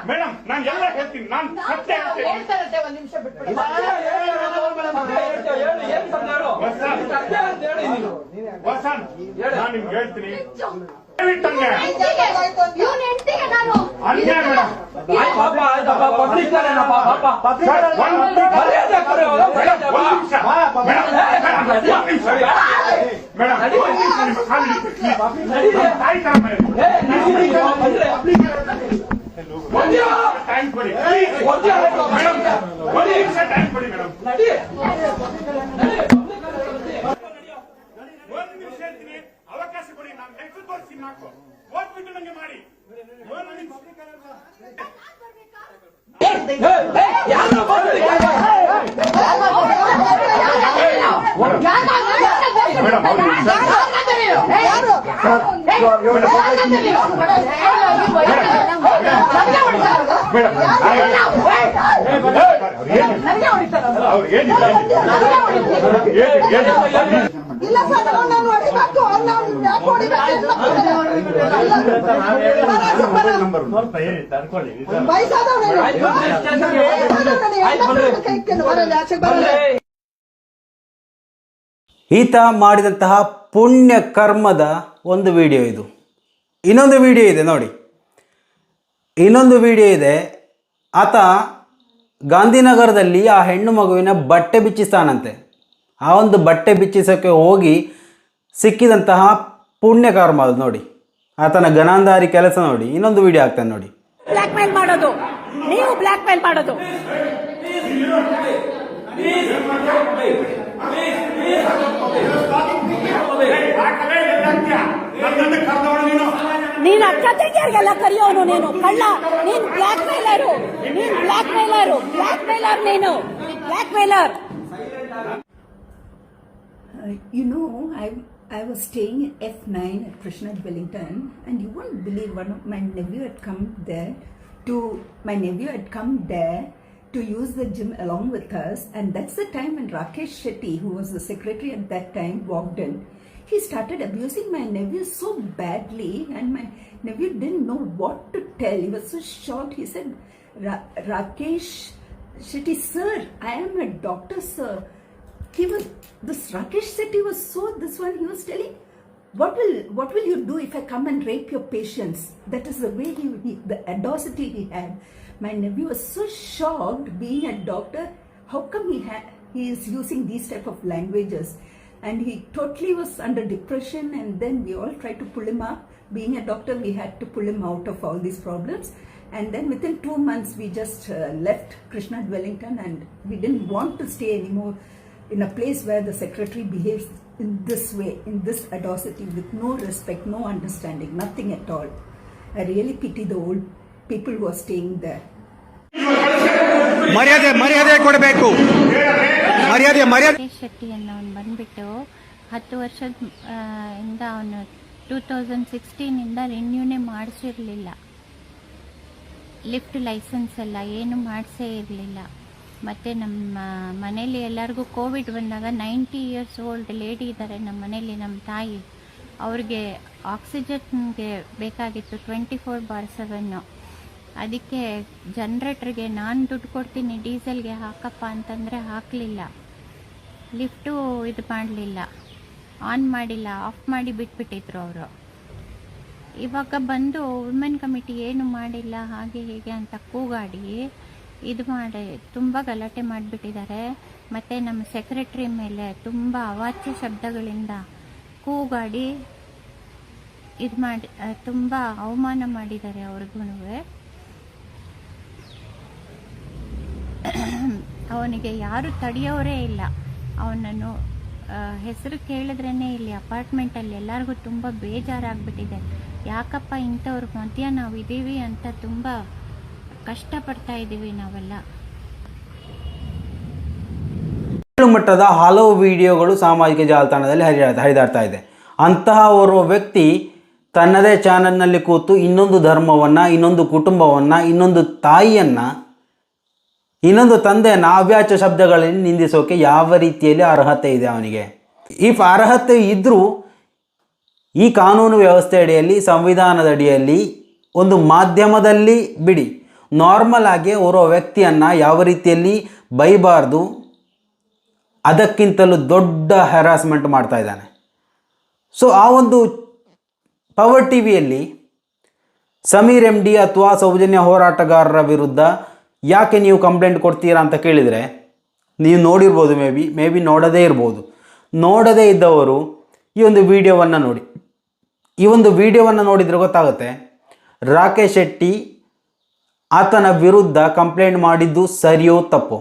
[SPEAKER 2] ಮೇಡಮ್ ನಾನು ಎಲ್ಲ ಹೇಳ್ತೀನಿ, ನಾನು ಸತ್ಯ ನಾನು ನಿಮ್ಗೆ ಹೇಳ್ತೀನಿ. ಟೈಮ್ ಕೊಡಿ ಟೈಮ್ ಕೊಡಿ ಮೇಡಮ್. ಒಂದು ನಿಮಿಷ ಹೇಳ್ತೀನಿ, ಅವಕಾಶ ಕೊಡಿ. ನಾನು ನೆಕ್ಸ್ಟ್ ತೋರಿಸ್ತೀನಿ, ನಾಲ್ಕು ಓದ್ಬಿಟ್ಟು ನಂಗೆ ಮಾಡಿ.
[SPEAKER 1] ಈತ ಮಾಡಿದಂತಹ ಪುಣ್ಯ ಕರ್ಮದ ಒಂದು ವಿಡಿಯೋ ಇದು. ಇನ್ನೊಂದು ವಿಡಿಯೋ ಇದೆ ನೋಡಿ, ಇನ್ನೊಂದು ವಿಡಿಯೋ ಇದೆ. ಆತ ಗಾಂಧಿನಗರದಲ್ಲಿ ಆ ಹೆಣ್ಣು ಮಗುವಿನ ಬಟ್ಟೆ ಬಿಚ್ಚಿಸ್ತಾನಂತೆ. ಆ ಒಂದು ಬಟ್ಟೆ ಬಿಚ್ಚಿಸೋಕ್ಕೆ ಹೋಗಿ ಸಿಕ್ಕಿದಂತಹ ಪುಣ್ಯ ಕರ್ಮ ಅದು ನೋಡಿ, ಆತನ ಗನಾಂಧಾರಿ ಕೆಲಸ ನೋಡಿ. ಇನ್ನೊಂದು ವಿಡಿಯೋ ಆಗ್ತಾನೆ ನೋಡಿ.
[SPEAKER 3] ಬ್ಲಾಕ್ ಮೇಲ್ ಮಾಡೋದು, ನೀವು ಬ್ಲಾಕ್ ಮೇಲ್ ಮಾಡೋದು. ನೀನು ಅಕ್ಕ ತಂಗಿಯರಿಗೆಲ್ಲ ಕರೆಯೋನು, ನೀನು ಕಳ್ಳ, ನೀನು ಬ್ಲಾಕ್ ಮೇಲರು, ನೀನು ಬ್ಲಾಕ್ ಮೇಲರ್, ನೀನು blackmailer.
[SPEAKER 4] You know, I was staying at F9 at Krishna Wellington, and you won't believe my nephew had come there to use the gym along with us, and that's the time when Rakesh Shetty, who was the secretary at that time, walked in. He started abusing my nephew so badly, and my nephew didn't know what to tell. He was so shocked. He said, Rakesh Shetty, sir, I am a doctor, sir. This Rakesh Shetty was so, this one, he was telling, what will you do if I come and rape your patients? That is the way the audacity he had. My nephew was so shocked, being a doctor, how come he is using these type of languages? And he totally was under depression, and then we all tried to pull him up. Being a doctor, we had to pull him out of all these problems. And then within 2 months, we just left Krishna Wellington, and we didn't want to stay anymore in a place where the secretary behaves in this way, in this audacity, with no respect, no understanding, nothing at all. I really pity the old people who are staying there.
[SPEAKER 5] ಮರ್ಯಾದೆ ಕೊಡಬೇಕು. ಮರ್ಯಾದೆ
[SPEAKER 6] ರಾಕೇಶ್ ಶೆಟ್ಟಿ ಅನ್ನೋನು ಬಂದ್ಬಿಟ್ಟು 10 ವರ್ಷದ ಇಂದ ಅವನು 2016 ರಿನ್ಯೂನೇ ಮಾಡಿಸಿರಲಿಲ್ಲ. Lift licence ಎಲ್ಲ ಏನು ಮಾಡಿಸೇ ಇರಲಿಲ್ಲ. ಮತ್ತು ನಮ್ಮ ಮನೇಲಿ ಎಲ್ಲರಿಗೂ ಕೋವಿಡ್ ಬಂದಾಗ 90 ಇಯರ್ಸ್ ಓಲ್ಡ್ ಲೇಡಿ ಇದ್ದಾರೆ ನಮ್ಮ ಮನೇಲಿ, ನಮ್ಮ ತಾಯಿ. ಅವ್ರಿಗೆ ಆಕ್ಸಿಜನ್ಗೆ ಬೇಕಾಗಿತ್ತು 24/7. ಅದಕ್ಕೆ ಜನ್ರೇಟ್ರಿಗೆ ನಾನು ದುಡ್ಡು ಕೊಡ್ತೀನಿ ಡೀಸೆಲ್ಗೆ ಹಾಕಪ್ಪ ಅಂತಂದರೆ ಹಾಕಲಿಲ್ಲ. ಲಿಫ್ಟು ಇದು ಮಾಡಲಿಲ್ಲ, ಆನ್ ಮಾಡಿಲ್ಲ, ಆಫ್ ಮಾಡಿ ಬಿಟ್ಬಿಟ್ಟಿದ್ರು ಅವರು. ಇವಾಗ ಬಂದು ವುಮೆನ್ ಕಮಿಟಿ ಏನು ಮಾಡಿಲ್ಲ ಹಾಗೆ ಹೀಗೆ ಅಂತ ಕೂಗಾಡಿ ಇದು ಮಾಡಿ ತುಂಬ ಗಲಾಟೆ ಮಾಡಿಬಿಟ್ಟಿದ್ದಾರೆ. ಮತ್ತು ನಮ್ಮ ಸೆಕ್ರೆಟ್ರಿ ಮೇಲೆ ತುಂಬ ಅವಾಚ್ಯ ಶಬ್ದಗಳಿಂದ ಕೂಗಾಡಿ ಇದು ಮಾಡಿ ತುಂಬ ಅವಮಾನ ಮಾಡಿದ್ದಾರೆ ಅವ್ರಿಗೂ. ಅವನಿಗೆ ಯಾರು ತಡೆಯೋರೇ ಇಲ್ಲ. ಅವನನ್ನು ಹೆಸರು ಕೇಳಿದ್ರೇ ಇಲ್ಲಿ ಅಪಾರ್ಟ್ಮೆಂಟಲ್ಲಿ ಎಲ್ಲರಿಗೂ ತುಂಬ ಬೇಜಾರಾಗ್ಬಿಟ್ಟಿದೆ. ಯಾಕಪ್ಪ ಇಂಥವ್ರ ಮಧ್ಯ ನಾವು ಇದ್ದೀವಿ ಅಂತ ತುಂಬ ಕಷ್ಟಪಡ್ತಾ ಇದ್ದೀವಿ ನಾವೆಲ್ಲ.
[SPEAKER 1] ಮಟ್ಟದ ಹಲವು ವಿಡಿಯೋಗಳು ಸಾಮಾಜಿಕ ಜಾಲತಾಣದಲ್ಲಿ ಹರಿದಾಡ್ತಾ ಇದೆ. ಅಂತಹ ಓರ್ವ ವ್ಯಕ್ತಿ ತನ್ನದೇ ಚಾನಲ್ನಲ್ಲಿ ಕೂತು ಇನ್ನೊಂದು ಧರ್ಮವನ್ನು, ಇನ್ನೊಂದು ಕುಟುಂಬವನ್ನು, ಇನ್ನೊಂದು ತಾಯಿಯನ್ನು, ಇನ್ನೊಂದು ತಂದೆಯನ್ನು ಅವ್ಯಾಚ್ಯ ಶಬ್ದಗಳಲ್ಲಿ ನಿಂದಿಸೋಕೆ ಯಾವ ರೀತಿಯಲ್ಲಿ ಅರ್ಹತೆ ಇದೆ ಅವನಿಗೆ? ಇಫ್ ಅರ್ಹತೆ ಇದ್ದರೂ ಈ ಕಾನೂನು ವ್ಯವಸ್ಥೆ ಅಡಿಯಲ್ಲಿ, ಸಂವಿಧಾನದ ಅಡಿಯಲ್ಲಿ, ಒಂದು ಮಾಧ್ಯಮದಲ್ಲಿ ಬಿಡಿ, ನಾರ್ಮಲ್ ಆಗಿ ಓರ್ವ ವ್ಯಕ್ತಿಯನ್ನು ಯಾವ ರೀತಿಯಲ್ಲಿ ಬೈಬಾರ್ದು, ಅದಕ್ಕಿಂತಲೂ ದೊಡ್ಡ ಹ್ಯಾರಾಸ್ಮೆಂಟ್ ಮಾಡ್ತಾ ಇದ್ದಾನೆ. ಸೊ ಆ ಒಂದು ಪವರ್ ಟಿವಿಯಲ್ಲಿ ಸಮೀರ್ ಎಮ್ ಡಿ ಅಥವಾ ಸೌಜನ್ಯ ಹೋರಾಟಗಾರರ ವಿರುದ್ಧ ಯಾಕೆ ನೀವು ಕಂಪ್ಲೇಂಟ್ ಕೊಡ್ತೀರಾ ಅಂತ ಕೇಳಿದರೆ, ನೀವು ನೋಡಿರ್ಬೋದು, ಮೇ ಬಿ ನೋಡದೇ ಇರ್ಬೋದು. ನೋಡದೇ ಇದ್ದವರು ಈ ಒಂದು ವಿಡಿಯೋವನ್ನು ನೋಡಿ. ಈ ಒಂದು ವಿಡಿಯೋವನ್ನು ನೋಡಿದರೆ ಗೊತ್ತಾಗುತ್ತೆ ರಾಕೇಶ್ ಶೆಟ್ಟಿ ಆತನ ವಿರುದ್ಧ ಕಂಪ್ಲೇಂಟ್ ಮಾಡಿದ್ದು ಸರಿಯೋ ತಪ್ಪೋ.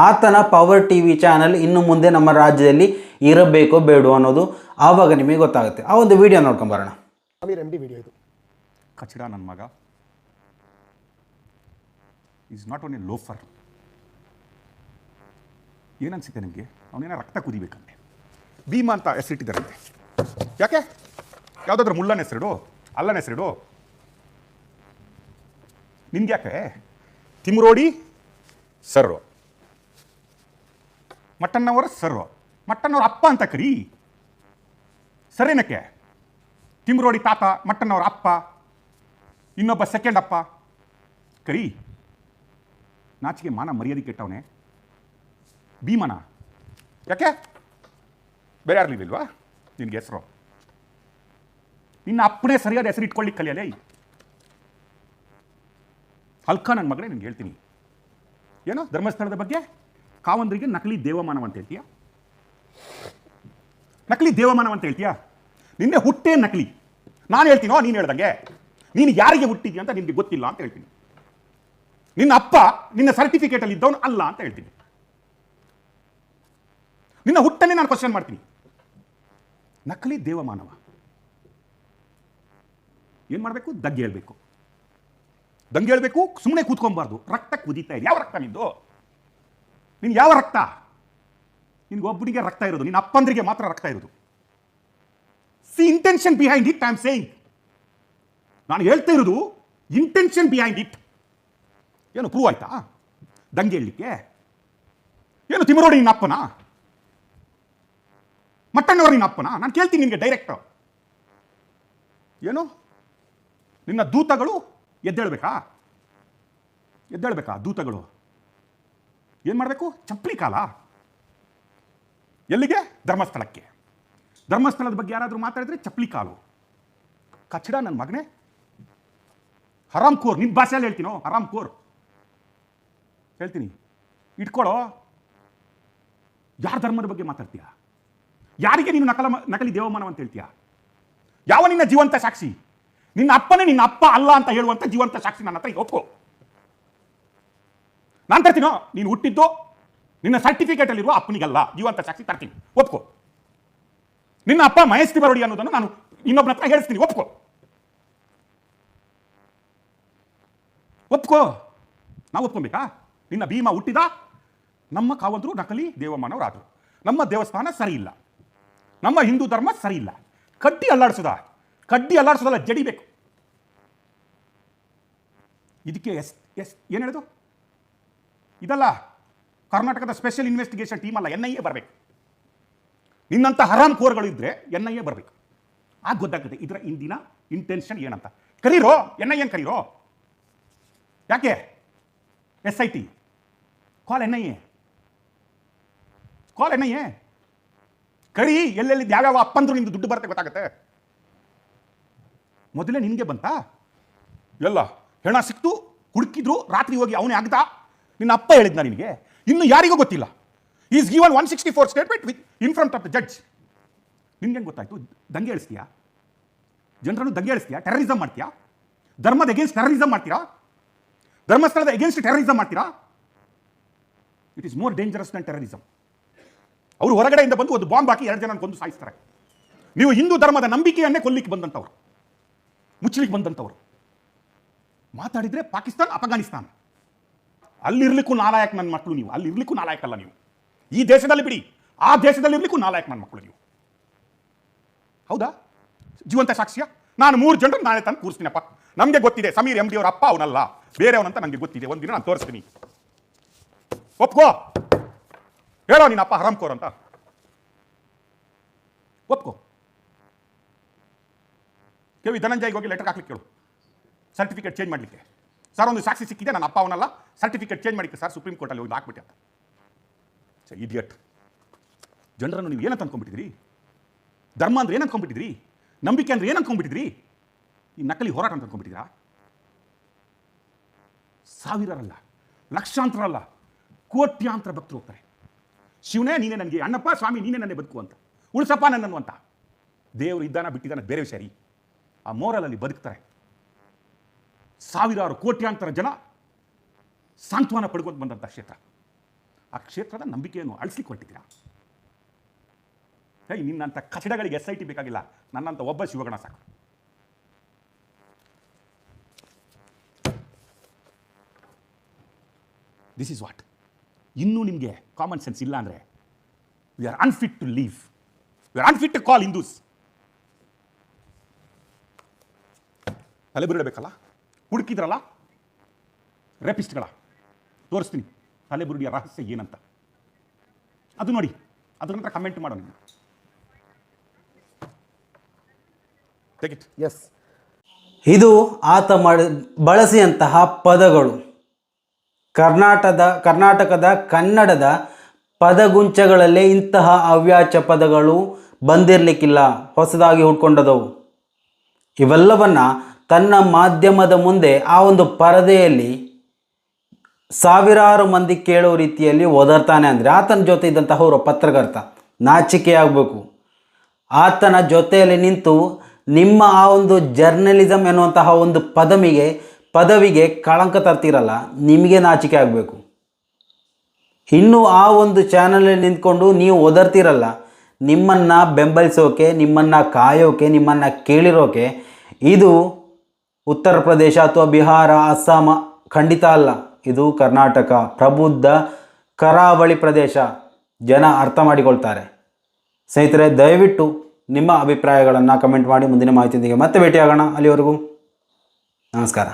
[SPEAKER 1] ಆತನ ಪವರ್ ಟಿವಿ ಚಾನಲ್ ಇನ್ನು ಮುಂದೆ ನಮ್ಮ ರಾಜ್ಯದಲ್ಲಿ ಇರಬೇಕೋ ಬೇಡೋ ಅನ್ನೋದು ಆವಾಗ ನಿಮಗೆ ಗೊತ್ತಾಗುತ್ತೆ. ಆ ಒಂದು ವಿಡಿಯೋ ನೋಡ್ಕೊಂಬರೋಣ.
[SPEAKER 5] ಸಮೀರ್ ಎಮ್ ಡಿ ವಿಡಿಯೋ ಇದು. ಕಚಡ ನನ್ನ ಮಗ ಈಸ್ ನಾಟ್ ಓನ್ಲಿ ಲೋಫರ್. ಏನನ್ಸುತ್ತೆ ನಿಮಗೆ? ಅವನೇನೋ ರಕ್ತ ಕುದಿಬೇಕಂತೆ. ಭೀಮಾ ಅಂತ ಹೆಸರಿಟ್ಟಿದ್ದಾರಂತೆ. ಯಾಕೆ? ಯಾವುದಾದ್ರೂ ಮುಳ್ಳನ ಹೆಸರಿಡು, ಅಲ್ಲನ ಹೆಸರಿಡು. ನಿಮ್ಗೆ ಯಾಕೆ? ತಿಮ್ರೋಡಿ ಸರ್ರು, ಮಟ್ಟಣ್ಣವರ ಸರ್ರು, ಮಟ್ಟಣ್ಣವ್ರ ಅಪ್ಪ ಅಂತ ಕರಿ. ಸರೇನಕ್ಕೆ? ತಿಮ್ರೋಡಿ ತಾತ, ಮಟ್ಟಣ್ಣವ್ರ ಅಪ್ಪ, ಇನ್ನೊಬ್ಬ ಸೆಕೆಂಡ್ ಅಪ್ಪ ಕರಿ. ನಾಚಿಕೆ ಮಾನ ಮರ್ಯಾದೆ ಕೆಟ್ಟವನೇ ಭೀಮನ. ಯಾಕೆ? ಬೇರೆ ಯಾರಲಿಲ್ವಾ ನಿನಗೆ ಹೆಸರು? ನಿನ್ನ ಅಪ್ಪನೇ ಸರಿಯಾದ ಹೆಸರು ಇಟ್ಕೊಳ್ಳಿಕ್ಕೆ ಕಲಿಯಲೇ. ಹಲ್ಕ ನನ್ನ ಮಗನೇ, ನಿನ್ಗೆ ಹೇಳ್ತೀನಿ. ಏನೋ ಧರ್ಮಸ್ಥಳದ ಬಗ್ಗೆ ಕಾವಂದ್ರಿಗೆ ನಕಲಿ ದೇವಮಾನವ ಅಂತ ಹೇಳ್ತೀಯ? ನಕಲಿ ದೇವಮಾನವ ಅಂತ ಹೇಳ್ತೀಯ? ನಿನ್ನೆ ಹುಟ್ಟೇ ನಕಲಿ. ನಾನು ಹೇಳ್ತೀನೋ ನೀನು ಹೇಳ್ದಂಗೆ? ನೀನು ಯಾರಿಗೆ ಹುಟ್ಟಿದ್ಯಾ ಅಂತ ನಿನಗೆ ಗೊತ್ತಿಲ್ಲ ಅಂತ ಹೇಳ್ತೀನಿ. ನಿನ್ನ ಅಪ್ಪ ನಿನ್ನ ಸರ್ಟಿಫಿಕೇಟಲ್ಲಿ ಇದ್ದವನು ಅಲ್ಲ ಅಂತ ಹೇಳ್ತೀನಿ. ನಿನ್ನ ಹುಟ್ಟನ್ನೇ ನಾನು ಕ್ವಶನ್ ಮಾಡ್ತೀನಿ. ನಕಲಿ ದೇವಮಾನವ ಏನು ಮಾಡಬೇಕು? ದಗ್ಗೆ ಹೇಳ್ಬೇಕು, ದಂಗೆ ಹೇಳ್ಬೇಕು. ಸುಮ್ಮನೆ ಕೂತ್ಕೊಬಾರ್ದು. ರಕ್ತ ಕುದೀತಾ ಇದೆ. ಯಾವ ರಕ್ತ ನಿಂದು? ನೀನು ಯಾವ ರಕ್ತ? ನಿನ್ಗೊಬ್ಬನಿಗೆ ರಕ್ತ ಇರೋದು, ನಿನ್ನ ಅಪ್ಪಂದ್ರಿಗೆ ಮಾತ್ರ ರಕ್ತ ಇರೋದು. C intention behind it I am saying. ನಾನು ಹೇಳ್ತಾ ಇರೋದು ಇಂಟೆನ್ಷನ್ ಬಿಹೈಂಡ್ ಇಟ್. ಏನು ಪ್ರೂವ್ ಆಯ್ತಾ ದಂಗೆ ಹೇಳಲಿಕ್ಕೆ? ಏನು ತಿಮರೋಡಿ ನಿನ್ನ ಅಪ್ಪನ, ಮಟ್ಟಣ್ಣವರು ನಿನ್ನ ಅಪ್ಪನ? ನಾನು ಕೇಳ್ತೀನಿ ನಿನಗೆ ಡೈರೆಕ್ಟ್. ಏನು ನಿನ್ನ ದೂತಗಳು ಎದ್ದೇಳ್ಬೇಕಾ? ದೂತಗಳು ಏನು ಮಾಡಬೇಕು? ಚಪ್ಪಲಿ ಕಾಲ. ಎಲ್ಲಿಗೆ? ಧರ್ಮಸ್ಥಳಕ್ಕೆ. ಧರ್ಮಸ್ಥಳದ ಬಗ್ಗೆ ಯಾರಾದರೂ ಮಾತಾಡಿದ್ರೆ ಚಪ್ಪಲಿ ಕಾಲು. ಕಚ್ಚಡ ನನ್ನ ಮಗನೇ, ಹರಾಮ್ ಕೋರ್. ನಿನ್ನ ಭಾಷೆಯಲ್ಲಿ ಹೇಳ್ತೀನೋ, ಹರಾಮ್ ಕೋರ್ ಹೇಳ್ತೀನಿ. ಇಟ್ಕೊಳ್ಳೋ. ಯಾರ ಧರ್ಮದ ಬಗ್ಗೆ ಮಾತಾಡ್ತೀಯಾ? ಯಾರಿಗೆ ನೀನು ನಕಲಿ ದೇವಮಾನವ ಅಂತ ಹೇಳ್ತೀಯಾ? ಯಾವ ನಿನ್ನ ಜೀವಂತ ಸಾಕ್ಷಿ? ನಿನ್ನ ಅಪ್ಪನೇ ನಿನ್ನ ಅಪ್ಪ ಅಲ್ಲ ಅಂತ ಹೇಳುವಂತ ಜೀವಂತ ಸಾಕ್ಷಿ ನನ್ನ ಹತ್ರ ಒಪ್ಕೋ. ನಾನು ತರ್ತೀನೋ? ನೀನು ಹುಟ್ಟಿದ್ದು ನಿನ್ನ ಸರ್ಟಿಫಿಕೇಟ್ ಅಲ್ಲಿರುವ ಅಪ್ಪನಿಗಲ್ಲ, ಜೀವಂತ ಸಾಕ್ಷಿ ತರ್ತೀನಿ, ಒಪ್ಕೋ. ನಿನ್ನ ಅಪ್ಪ ಮಹೇಶ್ ತಿಮರೋಡಿ ಅನ್ನೋದನ್ನು ನಾನು ಇನ್ನೊಬ್ಬನ ಹತ್ರ ಹೇಳಿಸ್ತೀನಿ, ಒಪ್ಕೋ. ನಾವು ಒಪ್ಕೊಬೇಕಾ? ನಿನ್ನ ಭೀಮ ಹುಟ್ಟಿದ, ನಮ್ಮ ಕಾವಂತರು ನಕಲಿ ದೇವಮಾನವರಾದರು, ನಮ್ಮ ದೇವಸ್ಥಾನ ಸರಿ ಇಲ್ಲ, ನಮ್ಮ ಹಿಂದೂ ಧರ್ಮ ಸರಿ ಇಲ್ಲ. ಕಡ್ಡಿ ಅಲ್ಲಾಡಿಸೋದಲ್ಲ, ಜಡಿಬೇಕು. ಇದಕ್ಕೆ ಏನು ಹೇಳೋದು? ಇದಲ್ಲ ಕರ್ನಾಟಕದ ಸ್ಪೆಷಲ್ ಇನ್ವೆಸ್ಟಿಗೇಷನ್ ಟೀಮ್ ಅಲ್ಲ, NIA ಬರಬೇಕು. ನಿನ್ನಂಥ ಹರಾಮ್ ಕೋರ್ಗಳು ಇದ್ರೆ NIA ಬರಬೇಕು. ಆಗ ಗೊತ್ತಾಗುತ್ತೆ ಇದರ ಇಂದಿನ ಇಂಟೆನ್ಷನ್ ಏನಂತ. ಕರೀರೋ, NIA ಕರೀರೋ. ಯಾಕೆ SIT? ಕಾಲ್ NIA ಕರಿ. ಎಲ್ಲೆಲ್ಲಿ ಯಾವ್ಯಾವ ಅಪ್ಪಂದ್ರು ನಿಂದು ದುಡ್ಡು ಬರುತ್ತೆ ಗೊತ್ತಾಗುತ್ತೆ. ಮೊದಲೇ ನಿನಗೆ ಬಂತಾ? ಎಲ್ಲ ಹೆಣ ಸಿಕ್ತು, ಹುಡುಕಿದ್ರು, ರಾತ್ರಿ ಹೋಗಿ ಅವನೇ ಆಗ್ದ. ನಿನ್ನ ಅಪ್ಪ ಹೇಳಿದ್ನ ನಿನಗೆ? ಇನ್ನು ಯಾರಿಗೂ ಗೊತ್ತಿಲ್ಲ. Is given 164 statement with in front of the judge. ನಿನ್ಗೇನು ಗೊತ್ತಾಯ್ತು? ದಂಗೆ ಹೇಳಿಸ್ತೀಯಾ? ಜನರನ್ನು ದಂಗೆ ಹೇಳಿಸ್ತೀಯಾ? ಟೆರರಿಸಮ್ ಮಾಡ್ತೀಯಾ? ಧರ್ಮದ ಎಗೇನ್ಸ್ಟ್ ಟೆರರಿಸಮ್ ಮಾಡ್ತೀರಾ? ಧರ್ಮಸ್ಥಳದ ಎಗೇನ್ಸ್ಟ್ ಟೆರರಿಸಮ್ ಮಾಡ್ತೀರಾ? It is more dangerous than terrorism. ಅವರು ಹೊರಗಡೆಯಿಂದ ಬಂದು ಒಂದು ಬಾಂಬ್ ಹಾಕಿ 2 ಜನ ಕೊಂದು ಸಾಯಿಸ್ತಾರೆ. ನೀವು ಹಿಂದೂ ಧರ್ಮದ ನಂಬಿಕೆಯನ್ನೇ ಕೊಲ್ಲಿಕ್ಕೆ ಬಂದಂಥವ್ರು, ಮುಚ್ಚಲಿಕ್ಕೆ ಬಂದಂಥವ್ರು. ಮಾತಾಡಿದ್ರೆ ಪಾಕಿಸ್ತಾನ, ಅಫ್ಘಾನಿಸ್ತಾನ, ಅಲ್ಲಿರ್ಲಿಕ್ಕೂ ನಾಲಾಯಕ್ ನನ್ನ ಮಕ್ಕಳು ನೀವು. ಅಲ್ಲಿರ್ಲಿಕ್ಕೂ ನಾಲಾಯಕಲ್ಲ ನೀವು. ಈ ದೇಶದಲ್ಲಿ ಬಿಡಿ, ಆ ದೇಶದಲ್ಲಿ ಇರ್ಲಿಕ್ಕೂ ನಾಲಾಯಕ್ ನನ್ನ ಮಕ್ಕಳು ನೀವು. ಹೌದಾ? ಜೀವಂತ ಸಾಕ್ಷ್ಯ ನಾನು 3 ಜನರು ನಾಳೆ ತಂದು ಕೂರಿಸ್ತೀನಪ್ಪ. ನಮಗೆ ಗೊತ್ತಿದೆ ಸಮೀರ್ MD ಅವರ ಅಪ್ಪ ಅವನಲ್ಲ, ಬೇರೆಯವನಂತ ನನಗೆ ಗೊತ್ತಿದೆ. ಒಂದಿನ ನಾನು ತೋರಿಸ್ತೀನಿ, ಒಪ್ಕೋ. ಹೇಳೋ ನಿನ್ನ ಅಪ್ಪ ಹರಾಮ್ ಕೋರ್ ಅಂತ, ಒಪ್ಕೋ. KV ಧನಂಜಯ್ಗೆ ಹೋಗಿ ಲೆಟರ್ ಹಾಕ್ಲಿಕ್ಕೆ ಕೇಳು, ಸರ್ಟಿಫಿಕೇಟ್ ಚೇಂಜ್ ಮಾಡಲಿಕ್ಕೆ. ಸರ್ ಒಂದು ಸಾಕ್ಷಿ ಸಿಕ್ಕಿದೆ, ನನ್ನ ಅಪ್ಪ ಅವನಲ್ಲ, ಸರ್ಟಿಫಿಕೇಟ್ ಚೇಂಜ್ ಮಾಡಿಕ್ಕೆ ಸರ್ ಸುಪ್ರೀಂ ಕೋರ್ಟಲ್ಲಿ ಹೋಗಿ ಹಾಕ್ಬಿಟ್ಟೆ ಅಂತ. Sir idiot. ಜನರನ್ನು ನೀವು ಏನಂತ ಅನ್ಕೊಂಡ್ಬಿಟ್ಟಿದ್ರಿ? ಧರ್ಮ ಅಂದ್ರೆ ಏನು ಅನ್ಕೊಂಡ್ಬಿಟ್ಟಿದ್ರಿ? ನಂಬಿಕೆ ಅಂದ್ರೆ ಏನು ಅನ್ಕೊಂಡ್ಬಿಟ್ಟಿದ್ರಿ? ಈ ನಕಲಿ ಹೋರಾಟ ಅಂತ ಅನ್ಕೊಂಡ್ಬಿಟ್ಟಿದ್ರಾ? ಸಾವಿರರಲ್ಲ, ಲಕ್ಷಾಂತರ ಅಲ್ಲ, ಕೋಟ್ಯಾಂತರ ಭಕ್ತರು ಹೋಗ್ತಾರೆ. ಶಿವನೇ ನೀನೇ ನನಗೆ ಅಣ್ಣಪ್ಪ, ಸ್ವಾಮಿ ನೀನೇ ನನಗೆ ಬದುಕು ಅಂತ, ಉಳಿಸಪ್ಪ ನನ್ನನ್ನು ಅಂತ. ದೇವರು ಇದ್ದಾನ ಬಿಟ್ಟಿದ್ದಾನ ಬೇರೆ ವಿಷಯ ರೀ. ಆ ಮೋರಲಲ್ಲಿ ಬದುಕ್ತಾರೆ. ಸಾವಿರಾರು ಕೋಟ್ಯಾಂತರ ಜನ ಸಾಂತ್ವನ ಪಡ್ಕೊಂಡು ಬಂದಂಥ ಕ್ಷೇತ್ರ. ಆ ಕ್ಷೇತ್ರದ ನಂಬಿಕೆಯನ್ನು ಅಳಿಸ್ಲಿಕ್ಕೆ ಹೊರಟಿದ್ದೀರಾ? ನಿನ್ನಂಥ ಕಚಡಗಳಿಗೆ SIT ಬೇಕಾಗಿಲ್ಲ, ನನ್ನಂಥ ಒಬ್ಬ ಶಿವಗಣ ಸಾಕು. This is what. ಇನ್ನೂ ನಿಮಗೆ ಕಾಮನ್ ಸೆನ್ಸ್ ಇಲ್ಲ ಅಂದರೆ we are unfit to live, we are unfit to call Hindus. ತಲೆಬುರುಡಬೇಕಲ್ಲ, ಹುಡುಕಿದ್ರಲ್ಲ ರೇಪಿಸ್ಟ್ಗಳ. ತೋರಿಸ್ತೀನಿ ತಲೆಬುರುಡಿಯ ರಹಸ್ಯ ಏನಂತ. ಅದು ನೋಡಿ, ಅದ್ರ ನಂತರ ಕಮೆಂಟ್ ಮಾಡೋ ನೀವು. Take it.
[SPEAKER 1] ಎಸ್, ಇದು ಆತ ಬಳಸಿದಂತಹ ಪದಗಳು. ಕರ್ನಾಟಕದ ಕನ್ನಡದ ಪದಗುಂಚಗಳಲ್ಲೇ ಇಂತಹ ಅವ್ಯಾಚ ಪದಗಳು ಬಂದಿರಲಿಕ್ಕಿಲ್ಲ, ಹೊಸದಾಗಿ ಹುಡ್ಕೊಂಡದವು. ಇವೆಲ್ಲವನ್ನು ತನ್ನ ಮಾಧ್ಯಮದ ಮುಂದೆ ಆ ಒಂದು ಪರದೆಯಲ್ಲಿ ಸಾವಿರಾರು ಮಂದಿ ಕೇಳೋ ರೀತಿಯಲ್ಲಿ ಒದರ್ತಾನೆ ಅಂದರೆ ಆತನ ಜೊತೆ ಇದ್ದಂತಹ ಪತ್ರಕರ್ತ ನಾಚಿಕೆಯಾಗಬೇಕು. ಆತನ ಜೊತೆಯಲ್ಲಿ ನಿಂತು ನಿಮ್ಮ ಆ ಒಂದು ಜರ್ನಲಿಸಮ್ ಎನ್ನುವಂತಹ ಒಂದು ಪದವಿಗೆ ಕಳಂಕ ತರ್ತಿರಲ್ಲ, ನಿಮಗೆ ನಾಚಿಕೆ ಆಗಬೇಕು. ಇನ್ನು ಆ ಒಂದು ಚಾನಲಲ್ಲಿ ನಿಂತ್ಕೊಂಡು ನೀವು ಒದರ್ತಿರಲ್ಲ, ನಿಮ್ಮನ್ನು ಬೆಂಬಲಿಸೋಕೆ, ನಿಮ್ಮನ್ನು ಕಾಯೋಕೆ, ನಿಮ್ಮನ್ನು ಕೇಳಿರೋಕೆ ಇದು ಉತ್ತರ ಪ್ರದೇಶ ಅಥವಾ ಬಿಹಾರ, ಅಸ್ಸಾಂ ಖಂಡಿತ ಅಲ್ಲ. ಇದು ಕರ್ನಾಟಕ, ಪ್ರಬುದ್ಧ ಕರಾವಳಿ ಪ್ರದೇಶ. ಜನ ಅರ್ಥ ಮಾಡಿಕೊಳ್ತಾರೆ. ಸ್ನೇಹಿತರೆ, ದಯವಿಟ್ಟು ನಿಮ್ಮ ಅಭಿಪ್ರಾಯಗಳನ್ನು ಕಮೆಂಟ್ ಮಾಡಿ. ಮುಂದಿನ ಮಾಹಿತಿಯೊಂದಿಗೆ ಮತ್ತೆ ಭೇಟಿಯಾಗೋಣ. ಅಲ್ಲಿವರೆಗೂ ನಮಸ್ಕಾರ.